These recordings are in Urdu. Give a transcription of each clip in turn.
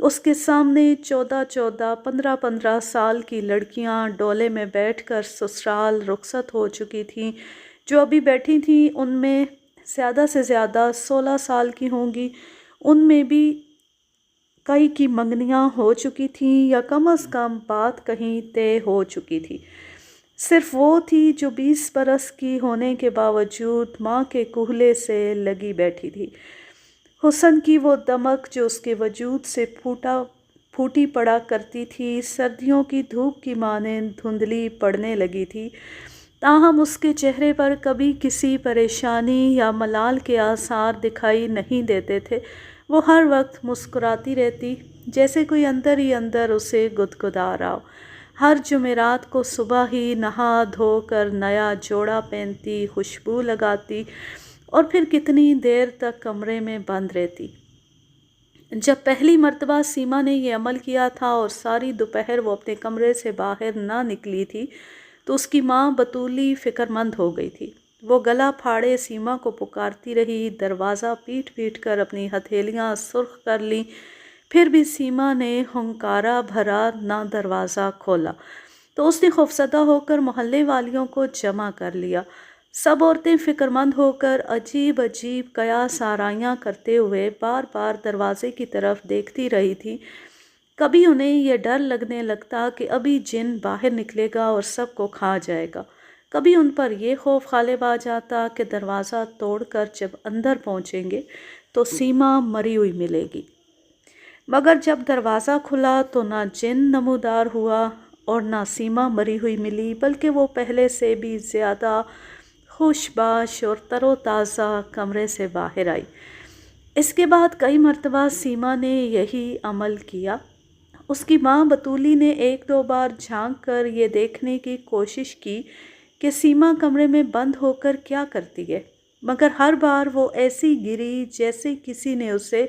اس کے سامنے 15 کی لڑکیاں ڈولے میں بیٹھ کر سسرال رخصت ہو چکی تھیں۔ جو ابھی بیٹھی تھیں ان میں زیادہ سے زیادہ 16 سال کی ہوں گی، ان میں بھی کئی کی منگنیاں ہو چکی تھیں یا کم از کم بات کہیں طے ہو چکی تھی۔ صرف وہ تھی جو 20 برس کی ہونے کے باوجود ماں کے کولہے سے لگی بیٹھی تھی۔ حسن کی وہ دمک جو اس کے وجود سے پھوٹی پڑا کرتی تھی، سردیوں کی دھوپ کی مانند دھندلی پڑنے لگی تھی، تاہم اس کے چہرے پر کبھی کسی پریشانی یا ملال کے آثار دکھائی نہیں دیتے تھے۔ وہ ہر وقت مسکراتی رہتی، جیسے کوئی اندر ہی اندر اسے گدگدا رہا ہو۔ ہر جمعرات کو صبح ہی نہا دھو کر نیا جوڑا پہنتی، خوشبو لگاتی اور پھر کتنی دیر تک کمرے میں بند رہتی۔ جب پہلی مرتبہ سیما نے یہ عمل کیا تھا اور ساری دوپہر وہ اپنے کمرے سے باہر نہ نکلی تھی تو اس کی ماں بطولی فکر مند ہو گئی تھی۔ وہ گلا پھاڑے سیما کو پکارتی رہی، دروازہ پیٹ پیٹ کر اپنی ہتھیلیاں سرخ کر لیں، پھر بھی سیما نے ہنکارا بھرا نہ دروازہ کھولا تو اس نے خوفزدہ ہو کر محلے والیوں کو جمع کر لیا۔ سب عورتیں فکر مند ہو کر عجیب عجیب قیاس آرائیاں کرتے ہوئے بار بار دروازے کی طرف دیکھتی رہی تھی۔ کبھی انہیں یہ ڈر لگنے لگتا کہ ابھی جن باہر نکلے گا اور سب کو کھا جائے گا، کبھی ان پر یہ خوف غالب آ جاتا کہ دروازہ توڑ کر جب اندر پہنچیں گے تو سیما مری ہوئی ملے گی۔ مگر جب دروازہ کھلا تو نہ جن نمودار ہوا اور نہ سیما مری ہوئی ملی، بلکہ وہ پہلے سے بھی زیادہ خوش باش اور تر و تازہ کمرے سے باہر آئی۔ اس کے بعد کئی مرتبہ سیما نے یہی عمل کیا۔ اس کی ماں بطولی نے ایک دو بار جھانک کر یہ دیکھنے کی کوشش کی کہ سیما کمرے میں بند ہو کر کیا کرتی ہے، مگر ہر بار وہ ایسی گری جیسے کسی نے اسے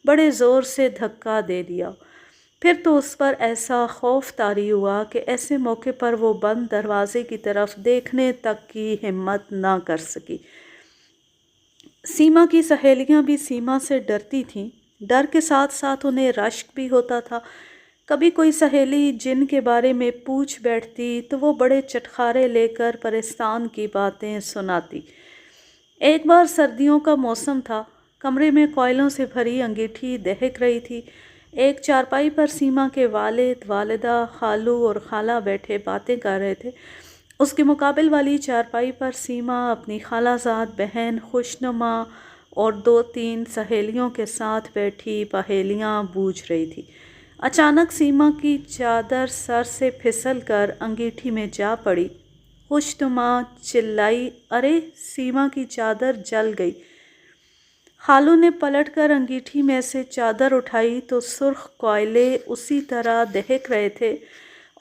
بڑے زور سے دھکا دے دیا۔ پھر تو اس پر ایسا خوف طاری ہوا کہ ایسے موقع پر وہ بند دروازے کی طرف دیکھنے تک کی ہمت نہ کر سکی۔ سیما کی سہیلیاں بھی سیما سے ڈرتی تھیں، ڈر کے ساتھ ساتھ انہیں رشک بھی ہوتا تھا۔ کبھی کوئی سہیلی جن کے بارے میں پوچھ بیٹھتی تو وہ بڑے چٹخارے لے کر پرستان کی باتیں سناتی۔ ایک بار سردیوں کا موسم تھا، کمرے میں کوئلوں سے بھری انگیٹھی دہک رہی تھی۔ ایک چارپائی پر سیما کے والد، والدہ، خالو اور خالہ بیٹھے باتیں کر رہے تھے۔ اس کے مقابل والی چارپائی پر سیما اپنی خالہ زاد بہن خوشنما اور 2-3 سہیلیوں کے ساتھ بیٹھی پہیلیاں بوجھ رہی تھی۔ اچانک سیما کی چادر سر سے پھسل کر انگیٹھی میں جا پڑی۔ خوشنما چلائی، ارے سیما کی چادر جل گئی۔ خالو نے پلٹ کر انگیٹھی میں سے چادر اٹھائی تو سرخ کوئلے اسی طرح دہک رہے تھے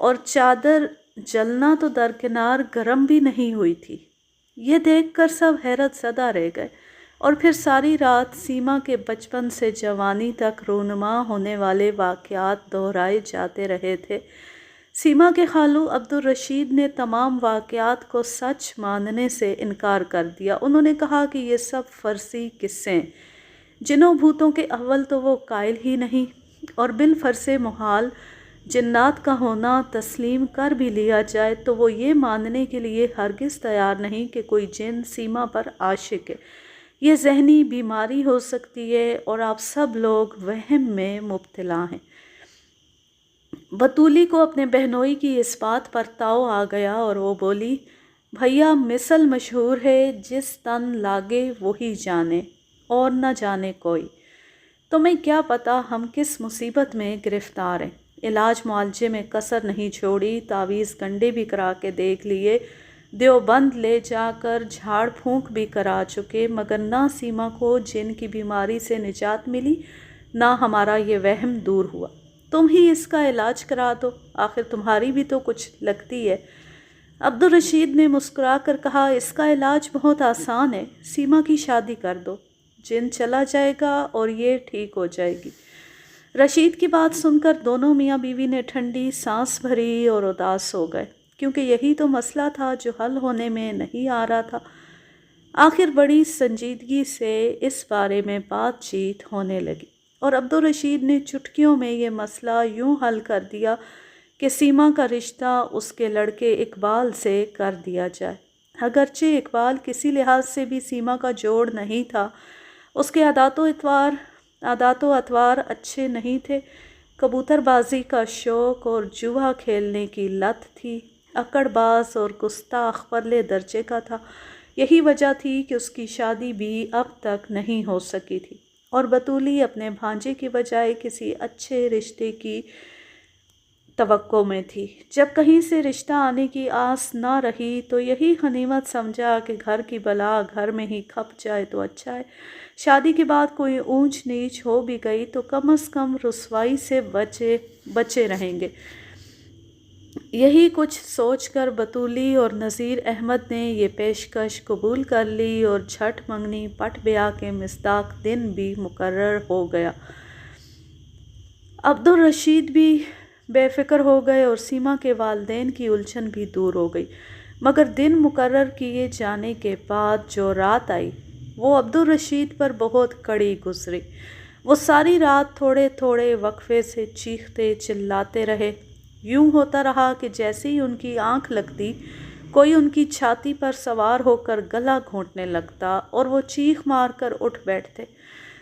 اور چادر جلنا تو درکنار گرم بھی نہیں ہوئی تھی۔ یہ دیکھ کر سب حیرت زدہ رہ گئے اور پھر ساری رات سیما کے بچپن سے جوانی تک رونما ہونے والے واقعات دہرائے جاتے رہے تھے۔ سیما کے خالو عبدالرشید نے تمام واقعات کو سچ ماننے سے انکار کر دیا۔ انہوں نے کہا کہ یہ سب فرضی قصے ہیں، جنوں بھوتوں کے اول تو وہ قائل ہی نہیں، اور بالفرض محال جنات کا ہونا تسلیم کر بھی لیا جائے تو وہ یہ ماننے کے لیے ہرگز تیار نہیں کہ کوئی جن سیما پر عاشق ہے۔ یہ ذہنی بیماری ہو سکتی ہے اور آپ سب لوگ وہم میں مبتلا ہیں۔ بطولی کو اپنے بہنوئی کی اس بات پر تاؤ آ گیا اور وہ بولی، بھیا مثل مشہور ہے، جس تن لاگے وہی جانے اور نہ جانے کوئی۔ تمہیں کیا پتا ہم کس مصیبت میں گرفتار ہیں۔ علاج معالجے میں کسر نہیں چھوڑی، تعویذ گنڈے بھی کرا کے دیکھ لیے، دیوبند لے جا کر جھاڑ پھونک بھی کرا چکے، مگر نہ سیما کو جن کی بیماری سے نجات ملی، نہ ہمارا یہ وہم دور ہوا۔ تم ہی اس کا علاج کرا دو، آخر تمہاری بھی تو کچھ لگتی ہے۔ عبدالرشید نے مسکرا کر کہا، اس کا علاج بہت آسان ہے، سیما کی شادی کر دو، جن چلا جائے گا اور یہ ٹھیک ہو جائے گی۔ رشید کی بات سن کر دونوں میاں بیوی نے ٹھنڈی سانس بھری اور اداس ہو گئے، کیونکہ یہی تو مسئلہ تھا جو حل ہونے میں نہیں آ رہا تھا۔ آخر بڑی سنجیدگی سے اس بارے میں بات چیت ہونے لگی۔ اور عبدالرشید نے چٹکیوں میں یہ مسئلہ یوں حل کر دیا کہ سیما کا رشتہ اس کے لڑکے اقبال سے کر دیا جائے۔ اگرچہ اقبال کسی لحاظ سے بھی سیما کا جوڑ نہیں تھا، اس کے عادات و اطوار اچھے نہیں تھے، کبوتر بازی کا شوق اور جوا کھیلنے کی لت تھی، اکڑ باز اور گستاخ پرلے درجے کا تھا۔ یہی وجہ تھی کہ اس کی شادی بھی اب تک نہیں ہو سکی تھی، اور بطولی اپنے بھانجے کی بجائے کسی اچھے رشتے کی توقع میں تھی۔ جب کہیں سے رشتہ آنے کی آس نہ رہی تو یہی غنیمت سمجھا کہ گھر کی بلا گھر میں ہی کھپ جائے تو اچھا ہے۔ شادی کے بعد کوئی اونچ نیچ ہو بھی گئی تو کم از کم رسوائی سے بچے رہیں گے۔ یہی کچھ سوچ کر بطولی اور نذیر احمد نے یہ پیشکش قبول کر لی اور جھٹ منگنی پٹ بیاہ کے مصداق دن بھی مقرر ہو گیا۔ عبدالرشید بھی بے فکر ہو گئے اور سیما کے والدین کی الجھن بھی دور ہو گئی، مگر دن مقرر کیے جانے کے بعد جو رات آئی وہ عبدالرشید پر بہت کڑی گزری۔ وہ ساری رات تھوڑے تھوڑے وقفے سے چیختے چلاتے رہے۔ یوں ہوتا رہا کہ جیسے ہی ان کی آنکھ لگتی کوئی ان کی چھاتی پر سوار ہو کر گلا گھونٹنے لگتا اور وہ چیخ مار کر اٹھ بیٹھتے۔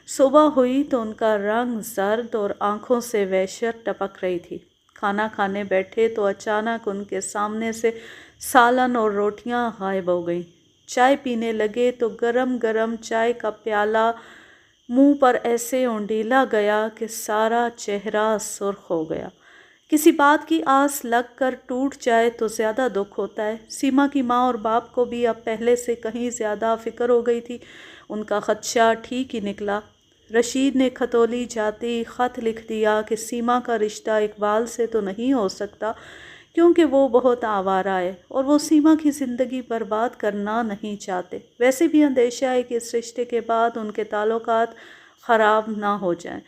صبح ہوئی تو ان کا رنگ زرد اور آنکھوں سے وحشت ٹپک رہی تھی۔ کھانا کھانے بیٹھے تو اچانک ان کے سامنے سے سالن اور روٹیاں غائب ہو گئیں۔ چائے پینے لگے تو گرم گرم چائے کا پیالہ منہ پر ایسے اونڈیلا گیا کہ سارا چہرہ سرخ ہو گیا۔ کسی بات کی آس لگ کر ٹوٹ جائے تو زیادہ دکھ ہوتا ہے۔ سیما کی ماں اور باپ کو بھی اب پہلے سے کہیں زیادہ فکر ہو گئی تھی۔ ان کا خدشہ ٹھیک ہی نکلا۔ رشید نے کھتولی جاتی خط لکھ دیا کہ سیما کا رشتہ اقبال سے تو نہیں ہو سکتا کیونکہ وہ بہت آوارہ ہے اور وہ سیما کی زندگی برباد کرنا نہیں چاہتے۔ ویسے بھی اندیشہ ہے کہ اس رشتے کے بعد ان کے تعلقات خراب نہ ہو جائیں۔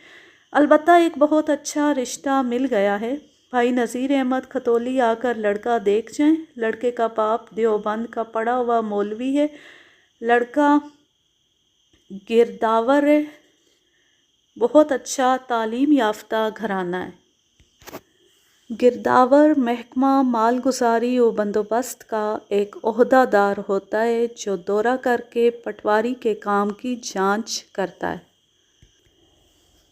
البتہ ایک بہت اچھا رشتہ مل گیا ہے، بھائی نذیر احمد کھتولی آ کر لڑکا دیکھ جائیں۔ لڑکے کا باپ دیوبند کا پڑھا ہوا مولوی ہے، لڑکا گرداور ہے، بہت اچھا تعلیم یافتہ گھرانہ ہے۔ گرداور محکمہ مالگزاری و بندوبست کا ایک عہدہ دار ہوتا ہے جو دورہ کر کے پٹواری کے کام کی جانچ کرتا ہے۔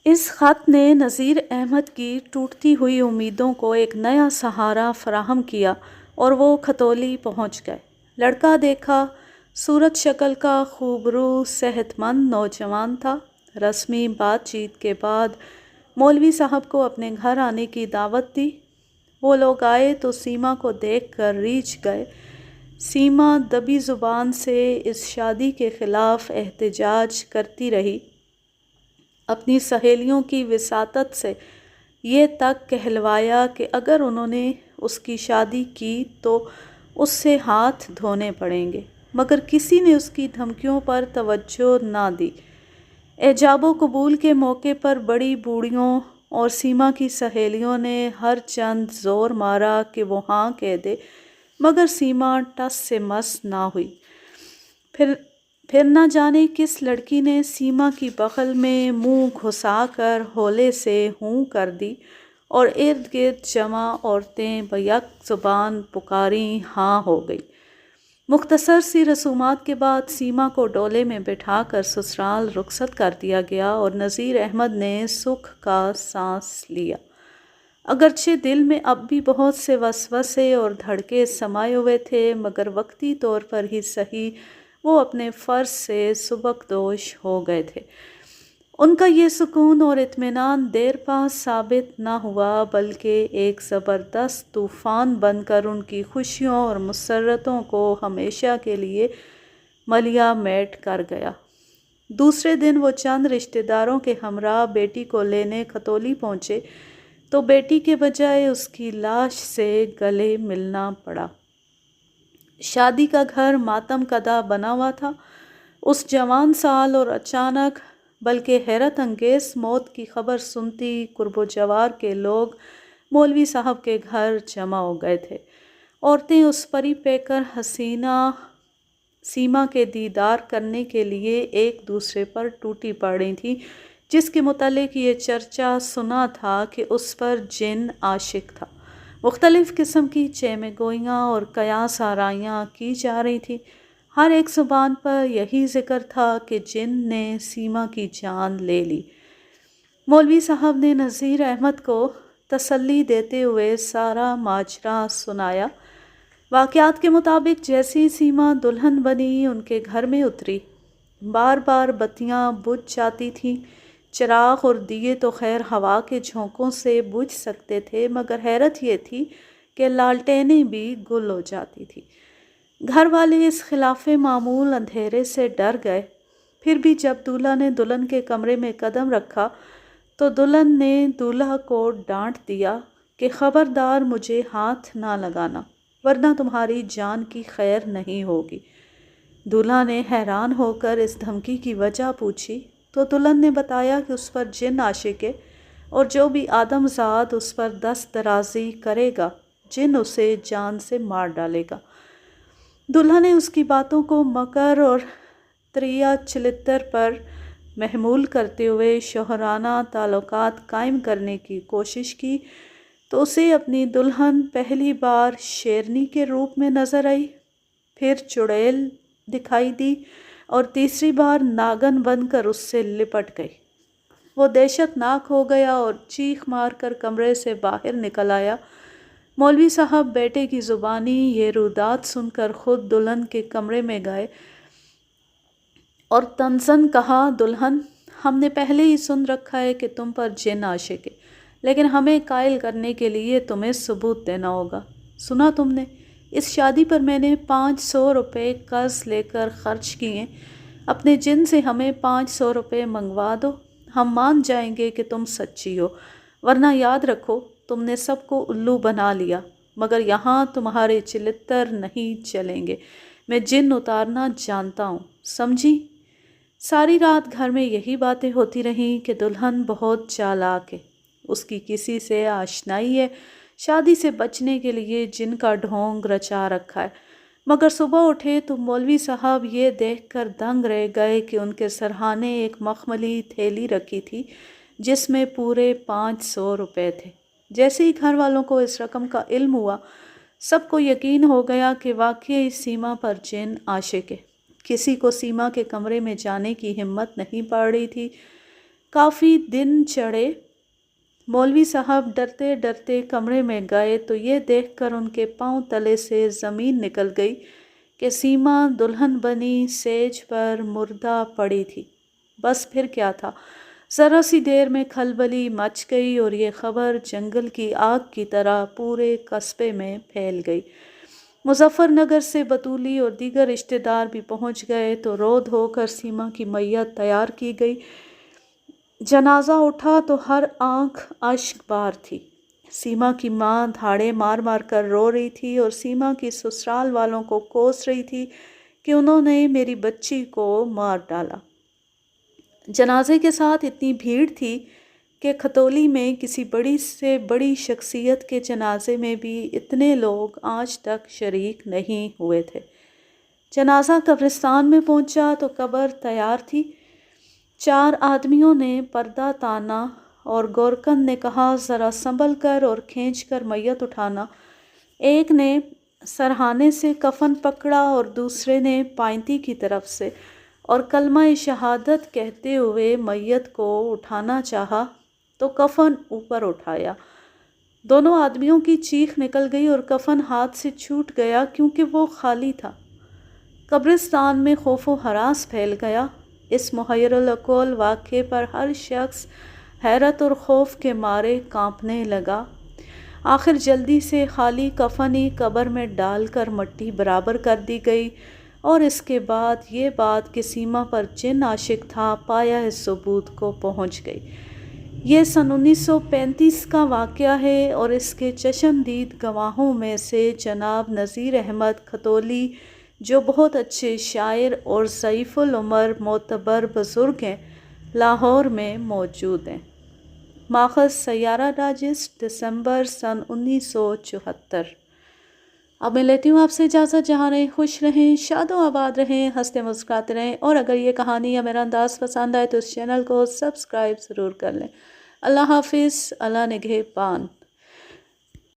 اس خط نے نذیر احمد کی ٹوٹتی ہوئی امیدوں کو ایک نیا سہارا فراہم کیا اور وہ کھتولی پہنچ گئے۔ لڑکا دیکھا، صورت شکل کا خوبرو صحت مند نوجوان تھا۔ رسمی بات چیت کے بعد مولوی صاحب کو اپنے گھر آنے کی دعوت دی۔ وہ لوگ آئے تو سیما کو دیکھ کر ریجھ گئے۔ سیما دبی زبان سے اس شادی کے خلاف احتجاج کرتی رہی، اپنی سہیلیوں کی وساطت سے یہ تک کہلوایا کہ اگر انہوں نے اس کی شادی کی تو اس سے ہاتھ دھونے پڑیں گے، مگر کسی نے اس کی دھمکیوں پر توجہ نہ دی۔ ایجاب و قبول کے موقع پر بڑی بوڑھیوں اور سیما کی سہیلیوں نے ہر چند زور مارا کہ وہ ہاں کہہ دے، مگر سیما ٹس سے مس نہ ہوئی۔ پھر نہ جانے کس لڑکی نے سیما کی بغل میں منہ گھسا کر ہولے سے ہوں کر دی اور ارد گرد جمع عورتیں بیک زبان پکاریں ہاں ہو گئی۔ مختصر سی رسومات کے بعد سیما کو ڈولے میں بٹھا کر سسرال رخصت کر دیا گیا اور نذیر احمد نے سکھ کا سانس لیا۔ اگرچہ دل میں اب بھی بہت سے وسوسے اور دھڑکے سمائے ہوئے تھے، مگر وقتی طور پر ہی صحیح وہ اپنے فرض سے سبکدوش ہو گئے تھے۔ ان کا یہ سکون اور اطمینان دیر پا ثابت نہ ہوا بلکہ ایک زبردست طوفان بن کر ان کی خوشیوں اور مسرتوں کو ہمیشہ کے لیے ملیا میٹ کر گیا۔ دوسرے دن وہ چند رشتہ داروں کے ہمراہ بیٹی کو لینے کھتولی پہنچے تو بیٹی کے بجائے اس کی لاش سے گلے ملنا پڑا۔ شادی کا گھر ماتم کدہ بنا ہوا تھا۔ اس جوان سال اور اچانک بلکہ حیرت انگیز موت کی خبر سنتی قرب و جوار کے لوگ مولوی صاحب کے گھر جمع ہو گئے تھے۔ عورتیں اس پری پیکر حسینہ سیما کے دیدار کرنے کے لیے ایک دوسرے پر ٹوٹی پڑ رہی تھیں جس کے متعلق یہ چرچا سنا تھا کہ اس پر جن عاشق تھا۔ مختلف قسم کی چیمے گوئیاں اور قیاس آرائیاں کی جا رہی تھیں۔ ہر ایک زبان پر یہی ذکر تھا کہ جن نے سیما کی جان لے لی۔ مولوی صاحب نے نذیر احمد کو تسلی دیتے ہوئے سارا ماجرا سنایا۔ واقعات کے مطابق جیسی سیما دلہن بنی ان کے گھر میں اتری، بار بار بتیاں بجھ جاتی تھیں۔ چراغ اور دیے تو خیر ہوا کے جھونکوں سے بجھ سکتے تھے، مگر حیرت یہ تھی کہ لالٹینیں بھی گل ہو جاتی تھیں۔ گھر والے اس خلاف معمول اندھیرے سے ڈر گئے۔ پھر بھی جب دولہا نے دلہن کے کمرے میں قدم رکھا تو دلہن نے دولہا کو ڈانٹ دیا کہ خبردار مجھے ہاتھ نہ لگانا، ورنہ تمہاری جان کی خیر نہیں ہوگی۔ دولہا نے حیران ہو کر اس دھمکی کی وجہ پوچھی تو دلہن نے بتایا کہ اس پر جن عاشق ہے اور جو بھی آدم زاد اس پر دست درازی کرے گا جن اسے جان سے مار ڈالے گا۔ دولہا نے اس کی باتوں کو مکر اور تریہ چلتر پر محمول کرتے ہوئے شوہرانہ تعلقات قائم کرنے کی کوشش کی تو اسے اپنی دلہن پہلی بار شیرنی کے روپ میں نظر آئی، پھر چڑیل دکھائی دی اور تیسری بار ناگن بن کر اس سے لپٹ گئی۔ وہ دہشت ناک ہو گیا اور چیخ مار کر کمرے سے باہر نکل آیا۔ مولوی صاحب بیٹے کی زبانی یہ رودات سن کر خود دلہن کے کمرے میں گئے اور طنزاً کہا، دلہن، ہم نے پہلے ہی سن رکھا ہے کہ تم پر جن عاشق ہے، لیکن ہمیں قائل کرنے کے لیے تمہیں ثبوت دینا ہوگا۔ سنا تم نے؟ اس شادی پر میں نے 500 روپے قرض لے کر خرچ کیے، اپنے جن سے ہمیں 500 روپے منگوا دو، ہم مان جائیں گے کہ تم سچی ہو، ورنہ یاد رکھو تم نے سب کو الو بنا لیا، مگر یہاں تمہارے چلتر نہیں چلیں گے، میں جن اتارنا جانتا ہوں، سمجھی؟ ساری رات گھر میں یہی باتیں ہوتی رہیں کہ دلہن بہت چالاک ہے، اس کی کسی سے آشنائی ہے، شادی سے بچنے کے لیے جن کا ڈھونگ رچا رکھا ہے۔ مگر صبح اٹھے تو مولوی صاحب یہ دیکھ کر دنگ رہ گئے کہ ان کے سرہانے ایک مخملی تھیلی رکھی تھی جس میں پورے 500 روپے تھے۔ جیسے ہی گھر والوں کو اس رقم کا علم ہوا، سب کو یقین ہو گیا کہ واقعی سیما پر جن عاشق ہے۔ کسی کو سیما کے کمرے میں جانے کی ہمت نہیں پڑ رہی تھی۔ کافی دن چڑھے، مولوی صاحب ڈرتے ڈرتے کمرے میں گئے تو یہ دیکھ کر ان کے پاؤں تلے سے زمین نکل گئی کہ سیما دلہن بنی سیج پر مردہ پڑی تھی۔ بس پھر کیا تھا، ذرا سی دیر میں کھلبلی مچ گئی اور یہ خبر جنگل کی آگ کی طرح پورے قصبے میں پھیل گئی۔ مظفر نگر سے بطولی اور دیگر رشتہ دار بھی پہنچ گئے تو رو دھو کر سیما کی میت تیار کی گئی۔ جنازہ اٹھا تو ہر آنکھ اشک بار تھی۔ سیما کی ماں دھاڑے مار مار کر رو رہی تھی اور سیما کی سسرال والوں کو کوس رہی تھی کہ انہوں نے میری بچی کو مار ڈالا۔ جنازے کے ساتھ اتنی بھیڑ تھی کہ کھتولی میں کسی بڑی سے بڑی شخصیت کے جنازے میں بھی اتنے لوگ آج تک شریک نہیں ہوئے تھے۔ جنازہ قبرستان میں پہنچا تو قبر تیار تھی۔ 4 آدمیوں نے پردہ تانا اور گورکن نے کہا، ذرا سنبھل کر اور کھینچ کر میت اٹھانا۔ ایک نے سرہانے سے کفن پکڑا اور دوسرے نے پائنتی کی طرف سے، اور کلمہ شہادت کہتے ہوئے میت کو اٹھانا چاہا تو کفن اوپر اٹھایا۔ دونوں آدمیوں کی چیخ نکل گئی اور کفن ہاتھ سے چھوٹ گیا کیونکہ وہ خالی تھا۔ قبرستان میں خوف و ہراس پھیل گیا۔ اس محیر العقول واقعے پر ہر شخص حیرت اور خوف کے مارے کانپنے لگا۔ آخر جلدی سے خالی کفن ہی قبر میں ڈال کر مٹی برابر کر دی گئی، اور اس کے بعد یہ بات کہ سیما پر جن عاشق تھا پایہ ثبوت کو پہنچ گئی۔ یہ سن 1935 کا واقعہ ہے اور اس کے چشمدید گواہوں میں سے جناب نذیر احمد کھتولی، جو بہت اچھے شاعر اور ضعیف العمر معتبر بزرگ ہیں، لاہور میں موجود ہیں۔ ماخذ سیارہ ڈائجسٹ، دسمبر سن 1974۔ اب میں لیتی ہوں آپ سے اجازت، جہاں رہیں خوش رہیں، شاد و آباد رہیں، ہنستے مسکراتے رہیں، اور اگر یہ کہانی یا میرا انداز پسند آئے تو اس چینل کو سبسکرائب ضرور کر لیں۔ اللہ حافظ، اللہ نگہبان۔